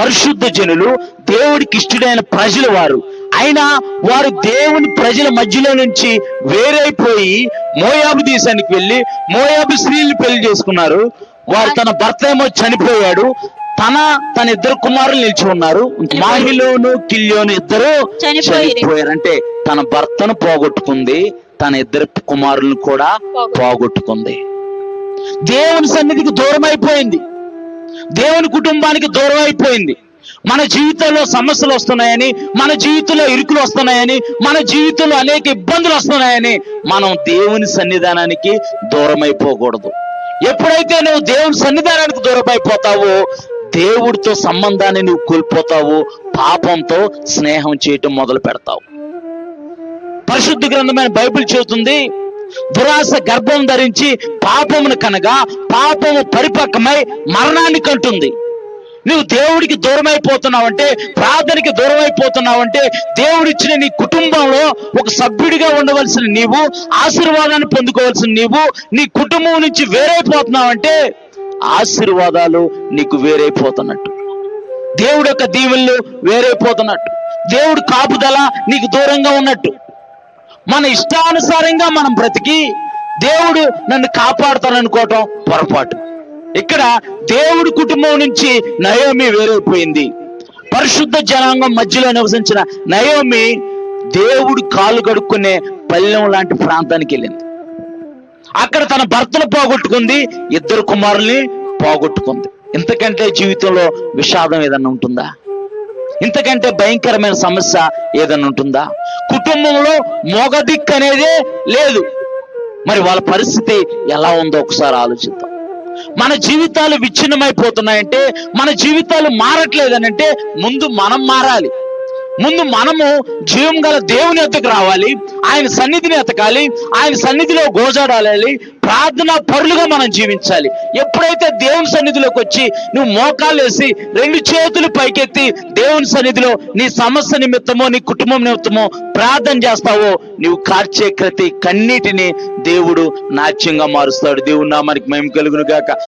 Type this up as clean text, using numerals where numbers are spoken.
పరిశుద్ధ జనులు, దేవుడికి ఇష్టడైన ప్రజలు వారు. అయినా వారు దేవుని ప్రజల మధ్యలో నుంచి వేరైపోయి మోయాబు దేశానికి వెళ్ళి మోయాబు స్త్రీలు పెళ్లి చేసుకున్నారు. వారు తన భర్త ఏమో చనిపోయాడు, తన ఇద్దరు కుమారులు నిలిచి ఉన్నారు. మాహిలోను కిల్యోను ఇద్దరు చనిపోయారు. అంటే తన భర్తను పోగొట్టుకుంది, తన ఇద్దరు కుమారులను కూడా పోగొట్టుకుంది. దేవుని సన్నిధికి దూరం అయిపోయింది, దేవుని కుటుంబానికి దూరం అయిపోయింది. మన జీవితంలో సమస్యలు వస్తున్నాయని, మన జీవితంలో ఇరుకులు వస్తున్నాయని, మన జీవితంలో అనేక ఇబ్బందులు వస్తున్నాయని మనం దేవుని సన్నిధానానికి దూరం అయిపోకూడదు. ఎప్పుడైతే నువ్వు దేవుని సన్నిధానానికి దూరం అయిపోతావో దేవుడితో సంబంధాన్ని నువ్వు కోల్పోతావు, పాపంతో స్నేహం చేయటం మొదలు పెడతావు. పరిశుద్ధ గ్రంథమైన బైబిల్ చెబుతుంది, దురాశ గర్భం ధరించి పాపమును కనగా పాపము పరిపక్వమై మరణాన్ని కంటుంది. నువ్వు దేవుడికి దూరం అయిపోతున్నావంటే, ప్రార్థనకి దూరం అయిపోతున్నావంటే, దేవుడిచ్చిన నీ కుటుంబంలో ఒక సభ్యుడిగా ఉండవలసిన నీవు, ఆశీర్వాదాన్ని పొందుకోవాల్సిన నీవు నీ కుటుంబం నుంచి వేరైపోతున్నావంటే ఆశీర్వాదాలు నీకు వేరైపోతున్నట్టు, దేవుడి యొక్క దీవెనలు వేరైపోతున్నట్టు, దేవుడు కాపుదల నీకు దూరంగా ఉన్నట్టు. మన ఇష్టానుసారంగా మనం బ్రతికి దేవుడు నన్ను కాపాడుతాననుకోవటం పొరపాటు. ఇక్కడ దేవుడి కుటుంబం నుంచి నయోమి వేరైపోయింది. పరిశుద్ధ జనాంగం మధ్యలో నివసించిన నయోమి దేవుడు కాలు కడుక్కునే పల్లెం లాంటి ప్రాంతానికి వెళ్ళింది. అక్కడ తన భర్తను పోగొట్టుకుంది, ఇద్దరు కుమారుల్ని పోగొట్టుకుంది. ఇంతకంటే జీవితంలో విషాదం ఏదన్నా ఉంటుందా? ఇంతకంటే భయంకరమైన సమస్య ఏదన్నా ఉంటుందా? కుటుంబంలో మోగదిక్కు అనేదే లేదు. మరి వాళ్ళ పరిస్థితి ఎలా ఉందో ఒకసారి ఆలోచిద్దాం. మన జీవితాలు విచ్ఛిన్నమైపోతున్నాయంటే, మన జీవితాలు మారట్లేదనంటే ముందు మనం మారాలి. ముందు మనము జీవం గల దేవుని ఎద్దకు రావాలి, ఆయన సన్నిధిని ఎతకాలి, ఆయన సన్నిధిలో గోజాడాలి, ప్రార్థనా పరులుగా మనం జీవించాలి. ఎప్పుడైతే దేవుని సన్నిధిలోకి వచ్చి నువ్వు మోకాలు వేసి రెండు చేతులు పైకెత్తి దేవుని సన్నిధిలో నీ సమస్య నిమిత్తమో నీ కుటుంబం నిమిత్తమో ప్రార్థన చేస్తావో, నువ్వు కార్చే ప్రతి కన్నీటిని దేవుడు నాట్యంగా మారుస్తాడు. దేవుడు నామానికి మహిమ కలుగును గాక.